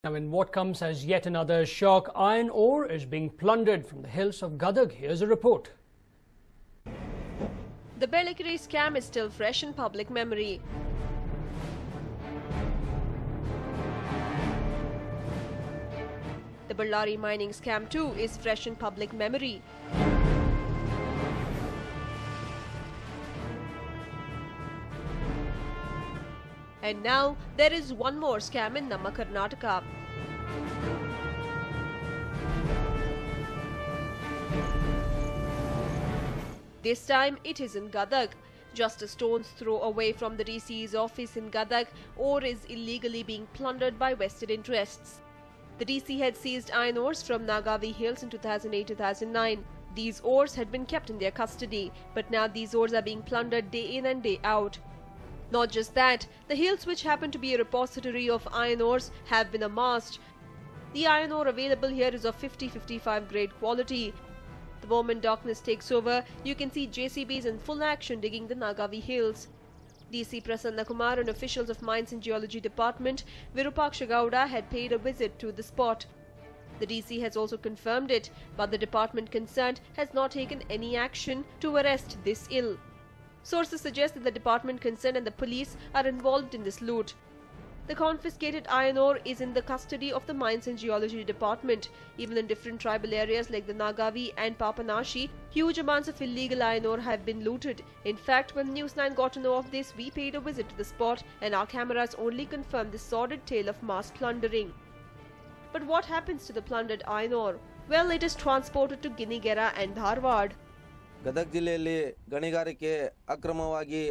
Now, in what comes as yet another shock, iron ore is being plundered from the hills of Gadag. Here's a report. The Bellikiri scam is still fresh in public memory. The Ballari mining scam too is fresh in public memory. And now there is one more scam in Namma Karnataka. This time it is in Gadag. Just a stone's throw away from the DC's office in Gadag, ore is illegally being plundered by vested interests. The DC had seized iron ores from Nagavi Hills in 2008-2009. These ores had been kept in their custody, but now these ores are being plundered day in and day out. Not just that, the hills, which happen to be a repository of iron ores, have been amassed. The iron ore available here is of 50-55 grade quality. The moment darkness takes over, you can see JCBs in full action digging the Nagavi hills. DC Prasanna Kumar and officials of Mines and Geology Department, Virupaksha Gowda, had paid a visit to the spot. The DC has also confirmed it, but the department concerned has not taken any action to arrest this ill. Sources suggest that the department concerned and the police are involved in this loot. The confiscated iron ore is in the custody of the Mines and Geology Department. Even in different tribal areas like the Nagavi and Papanashi, huge amounts of illegal iron ore have been looted. In fact, when News9 got to know of this, we paid a visit to the spot and our cameras only confirmed the sordid tale of mass plundering. But what happens to the plundered iron ore? Well, it is transported to Ginigera and Dharwad. Gadag ಜಿಲ್ಲೆಯಲ್ಲಿ ಗಣಿಗಾರಿಕೆ ಅಕ್ರಮವಾಗಿ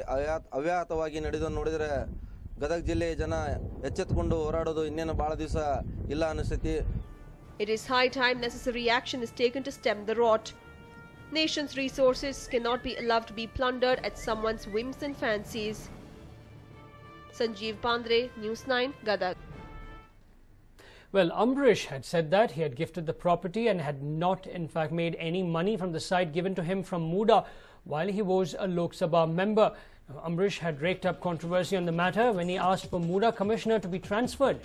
ಅವ್ಯಾಹತವಾಗಿ ನಡೆಯೋದನ್ನು ನೋಡಿದರೆ ಗದಗ ಜಿಲ್ಲೆಯ ಜನ ಎಚ್ಚೆತ್ತುಕೊಂಡು ಹೋರಾಡೋದು ಇನ್ನೇನು ಬಹಳ ದಿವಸ ಇಲ್ಲ ಅನಿಸುತ್ತೆ. It is high time necessary action is taken to stem the rot. Nation's resources cannot be allowed to be plundered at someone's whims and fancies. Sanjeev Pandre, News9, Gadag. Well, Ambrish had said that he had gifted the property and had not in fact made any money from the site given to him from Muda while he was a Lok Sabha member. Now, Ambrish had raked up controversy on the matter when he asked for Muda commissioner to be transferred.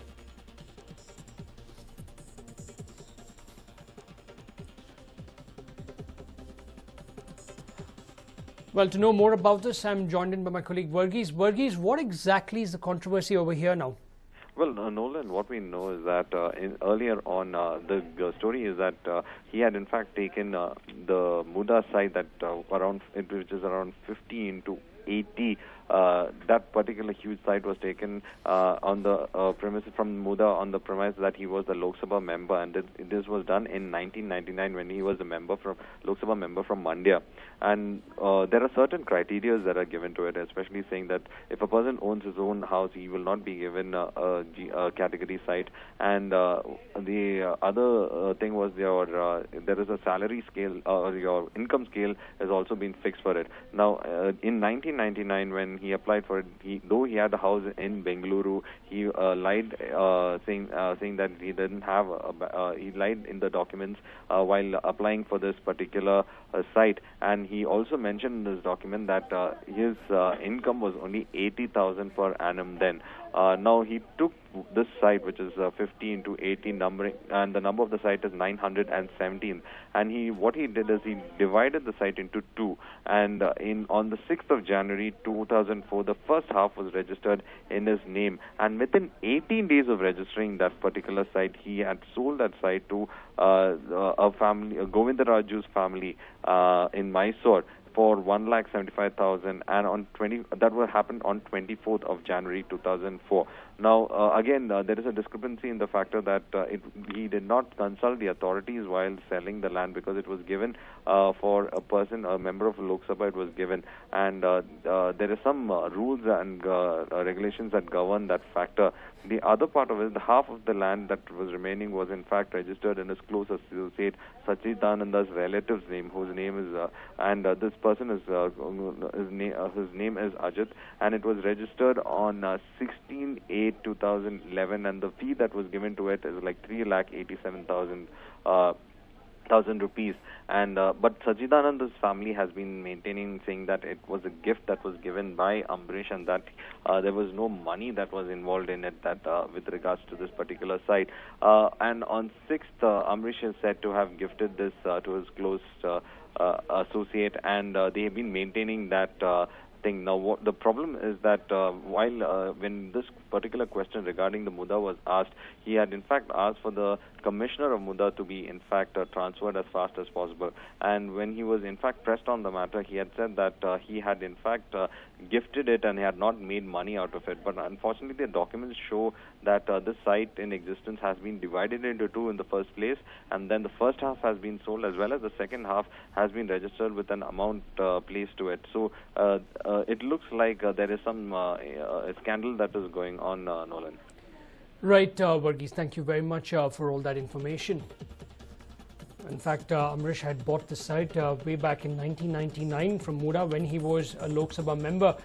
Well, to know more about this, I'm joined in by my colleague Varghese. Varghese, what exactly is the controversy over here now? Well, Nolan, what we know is that earlier on, the story is that he had in fact taken the Muda site that which is around 50 into 80. That particular huge site was taken on the premises from Muda on the premise that he was the Lok Sabha member, and this was done in 1999 when he was a member from Lok Sabha member from Mandya. And there are certain criteria that are given to it, especially saying that if a person owns his own house, he will not be given a category site. And the other thing was there is a salary scale or your income scale has also been fixed for it. Now, in 1999, when he applied for it, though he had a house in Bengaluru, he lied, saying that he didn't have. He lied in the documents while applying for this particular site, and he also mentioned in this document that his income was only 80,000 per annum then. Now he took this site, which is 50 into 18 numbering, and the number of the site is 917. And what he did is he divided the site into two. And on the 6th of January 2004, the first half was registered in his name. And within 18 days of registering that particular site, he had sold that site to a family, Govindaraju's family in Mysore, for 1,75,000, and that will happen on 24th of January 2004. Now, again, there is a discrepancy in the factor that he did not consult the authorities while selling the land, because it was given for a person, a member of Lok Sabha, it was given. And there are some rules and regulations that govern that factor. The other part of it, the half of the land that was remaining was in fact registered in his close associate Sachidananda's relative's name, whose name is, and this person is, his name is Ajit, and it was registered on 16/8/2011, and the fee that was given to it is like 3,87,000 1,000 rupees. And but Sajidananda's family has been maintaining, saying that it was a gift that was given by Ambrish, and that there was no money that was involved in it, that with regards to this particular site. And on 6th, Ambrish is said to have gifted this to his close associate, and they have been maintaining that thing. Now, what the problem is that while when this particular question regarding the Muda was asked, he had in fact asked for the commissioner of Muda to be in fact transferred as fast as possible. And when he was in fact pressed on the matter, he had said that he had in fact gifted it and he had not made money out of it. But unfortunately, the documents show that this site in existence has been divided into two in the first place, and then the first half has been sold, as well as the second half has been registered with an amount placed to it. So it looks like there is some scandal that is going on, Nolan. Right, Varghese, thank you very much for all that information. In fact, Amrish had bought the site way back in 1999 from Muda when he was a Lok Sabha member.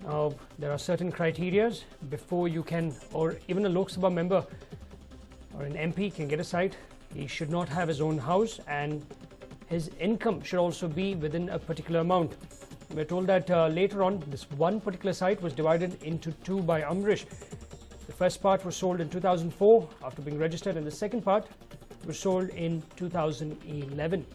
Now, there are certain criteria before you can, or even a Lok Sabha member or an MP can get a site. He should not have his own house, and his income should also be within a particular amount. We're told that later on, this one particular site was divided into two by Amrish. The first part was sold in 2004 after being registered, and the second part was sold in 2011.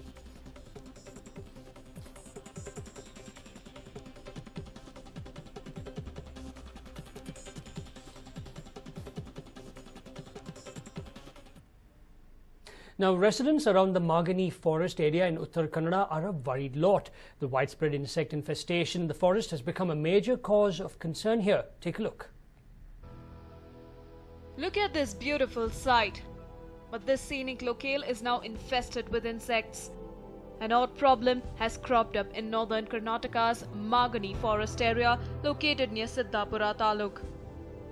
Now, residents around the Magani forest area in Uttar Kannada are a worried lot. The widespread insect infestation in the forest has become a major cause of concern here. Take a look. Look at this beautiful sight. But this scenic locale is now infested with insects. An odd problem has cropped up in northern Karnataka's Magani forest area located near Siddhapura Taluk.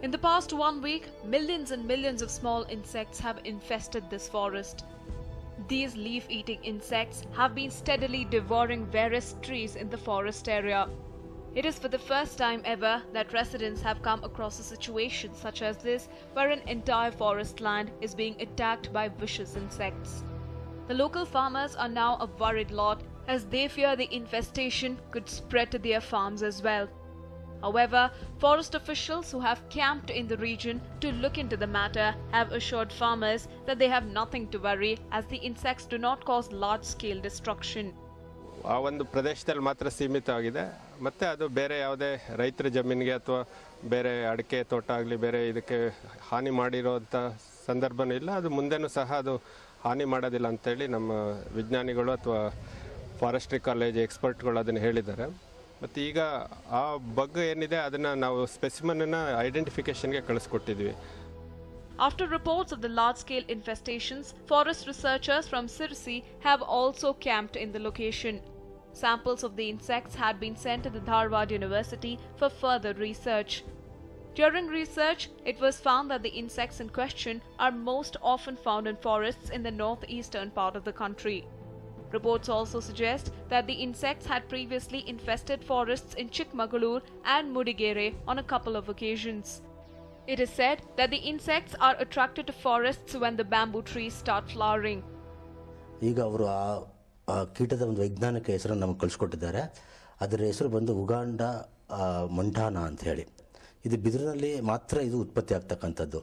In the past 1 week, millions and millions of small insects have infested this forest. These leaf-eating insects have been steadily devouring various trees in the forest area. It is for the first time ever that residents have come across a situation such as this, where an entire forest land is being attacked by vicious insects. The local farmers are now a worried lot, as they fear the infestation could spread to their farms as well. However, forest officials who have camped in the region to look into the matter have assured farmers that they have nothing to worry, as the insects do not cause large-scale destruction. ಆ ಒಂದು ಪ್ರದೇಶದಲ್ಲಿ ಮಾತ್ರ ಸೀಮಿತವಾಗಿದೆ, ಮತ್ತು ಅದು ಬೇರೆ ಯಾವುದೇ ರೈತರ ಜಮೀನಿಗೆ ಅಥವಾ ಬೇರೆ ಅಡಿಕೆ ತೋಟ ಆಗಲಿ ಬೇರೆ ಇದಕ್ಕೆ ಹಾನಿ ಮಾಡಿರೋಂಥ ಸಂದರ್ಭನೂ ಇಲ್ಲ. ಅದು ಮುಂದೆನೂ ಸಹ ಅದು ಹಾನಿ ಮಾಡೋದಿಲ್ಲ ಅಂತೇಳಿ ನಮ್ಮ ವಿಜ್ಞಾನಿಗಳು ಅಥವಾ ಫಾರೆಸ್ಟ್ರಿ ಕಾಲೇಜ್ ಎಕ್ಸ್ಪರ್ಟ್ಗಳು ಅದನ್ನು ಹೇಳಿದ್ದಾರೆ. ಮತ್ತು ಈಗ ಆ ಬಗ್ ಏನಿದೆ ಅದನ್ನು ನಾವು ಸ್ಪೆಸಿಮನ್ನ ಐಡೆಂಟಿಫಿಕೇಷನ್ಗೆ ಕಳಿಸ್ಕೊಟ್ಟಿದ್ವಿ. After reports of the large-scale infestations, forest researchers from Sirsi have also camped in the location. Samples of the insects had been sent to the Dharwad University for further research. During research, it was found that the insects in question are most often found in forests in the northeastern part of the country. Reports also suggest that the insects had previously infested forests in Chikmagalur and Mudigere on a couple of occasions. It is said that the insects are attracted to forests when the bamboo trees start flowering. ಈಗ ಅವರು ಆ ಕೀಟದ ಒಂದು ವೈಜ್ಞಾನಿಕ ಹೆಸರನ್ನು ನಮಗೆ ಕಳಿಸ್ಕೊಟ್ಟಿದ್ದಾರೆ. ಅದರ ಹೆಸರು ಬಂದು ಉಗಾಂಡ ಮಂಟಾನ ಅಂತ ಹೇಳಿ. ಇದು ಬಿದಿರಿನಲ್ಲಿ ಮಾತ್ರ ಇದು ಉತ್ಪತ್ತಿ ಆಗ್ತಕ್ಕಂಥದ್ದು.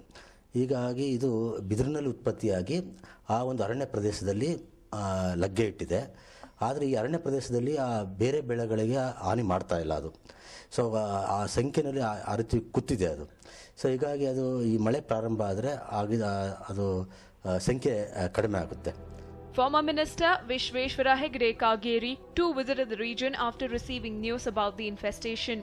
ಹೀಗಾಗಿ ಇದು ಬಿದಿರಿನಲ್ಲಿ ಉತ್ಪತ್ತಿಯಾಗಿ ಆ ಒಂದು ಅರಣ್ಯ ಪ್ರದೇಶದಲ್ಲಿ ಲಗ್ಗೆ ಇಟ್ಟಿದೆ. ಆದರೆ ಈ ಅರಣ್ಯ ಪ್ರದೇಶದಲ್ಲಿ ಬೇರೆ ಬೆಳೆಗಳಿಗೆ ಹಾನಿ ಮಾಡ್ತಾ ಇಲ್ಲ ಅದು. ಸೊ ಆ ಸಂಖ್ಯೆಯಲ್ಲಿ ಆ ರೀತಿ ಕೂತಿದೆ ಅದು. ಸೊ ಹೀಗಾಗಿ ಅದು ಈ ಮಳೆ ಪ್ರಾರಂಭ ಆದರೆ ಅದು ಸಂಖ್ಯೆ ಕಡಿಮೆ ಆಗುತ್ತೆ. Former Minister Vishweshwara Hegde Kageri too visited the region after receiving news about the infestation.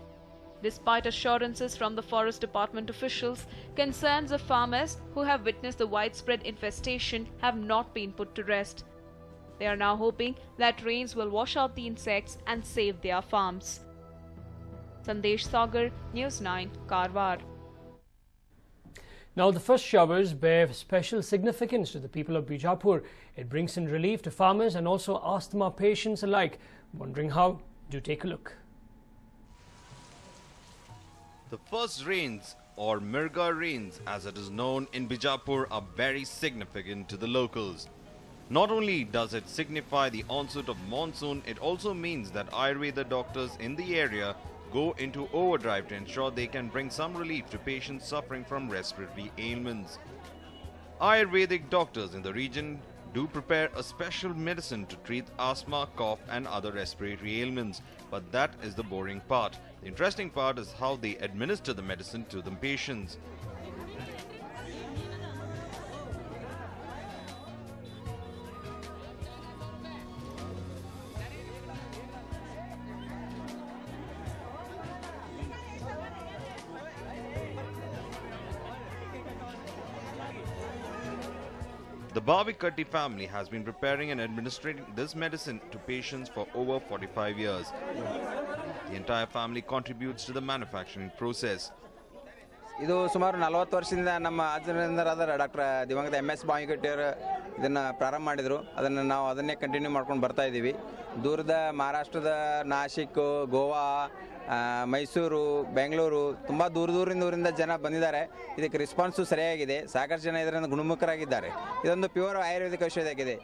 Despite assurances from the Forest Department officials, concerns of farmers who have witnessed the widespread infestation have not been put to rest. They are now hoping that rains will wash out the insects and save their farms. Sandesh Sagar, News9, Karwar. Now, the first showers bear special significance to the people of Bijapur. It brings in relief to farmers and also asthma patients alike. Wondering how? Do take a look. The first rains, or Mirga rains as it is known in Bijapur, are very significant to the locals. Not only does it signify the onset of monsoon, it also means that Ayurveda doctors in the area go into overdrive to ensure they can bring some relief to patients suffering from respiratory ailments. Ayurvedic doctors in the region do prepare a special medicine to treat asthma, cough and other respiratory ailments. But that is the boring part. The interesting part is how they administer the medicine to the patients. The Bhavikatti family has been preparing and administering this medicine to patients for over 45 years. The entire family contributes to the manufacturing process. ಇದು ಸುಮಾರು 40 ವರ್ಷದಿಂದ ನಮ್ಮ ಅಜ್ಜನರಾದ doctor ದಿವಂಗತ MS ಬಾವಿಕಟ್ಟಿಯವರು ಇದನ್ನು ಪ್ರಾರಂಭ ಮಾಡಿದರು. ನಾವು ಅದನ್ನೇ ಕಂಟಿನ್ಯೂ ಮಾಡ್ಕೊಂಡು ಬರ್ತಾ ಇದ್ದೀವಿ. ದೂರದ ಮಹಾರಾಷ್ಟ್ರದ ನಾಶಿಕ್, ಗೋವಾ, ಮೈಸೂರು, ಬೆಂಗಳೂರು ತುಂಬ ದೂರದಿಂದ ಜನ ಬಂದಿದ್ದಾರೆ. ಇದಕ್ಕೆ ರೆಸ್ಪಾನ್ಸು ಸರಿಯಾಗಿದೆ. ಸಾಕಷ್ಟು ಜನ ಇದರಿಂದ ಗುಣಮುಖರಾಗಿದ್ದಾರೆ. ಇದೊಂದು ಪ್ಯೂರ್ ಆಯುರ್ವೇದಿಕ ಔಷಧಿಯಾಗಿದೆ.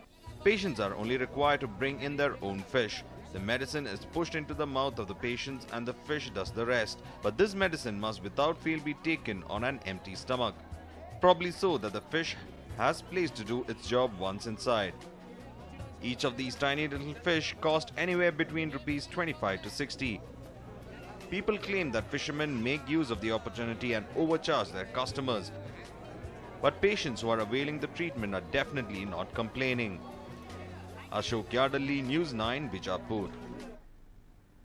Patients are only required to bring in their own fish. The medicine is pushed into the mouth of the patients and the fish does the rest. But this medicine must without fail be taken on an empty stomach. Probably so that the fish has place to do its job once inside. Each of these tiny little fish cost anywhere between rupees 25 to 60. People claim that fishermen make use of the opportunity and overcharge their customers. But patients who are availing the treatment are definitely not complaining. Ashok Yardalli, News 9, Bijapur.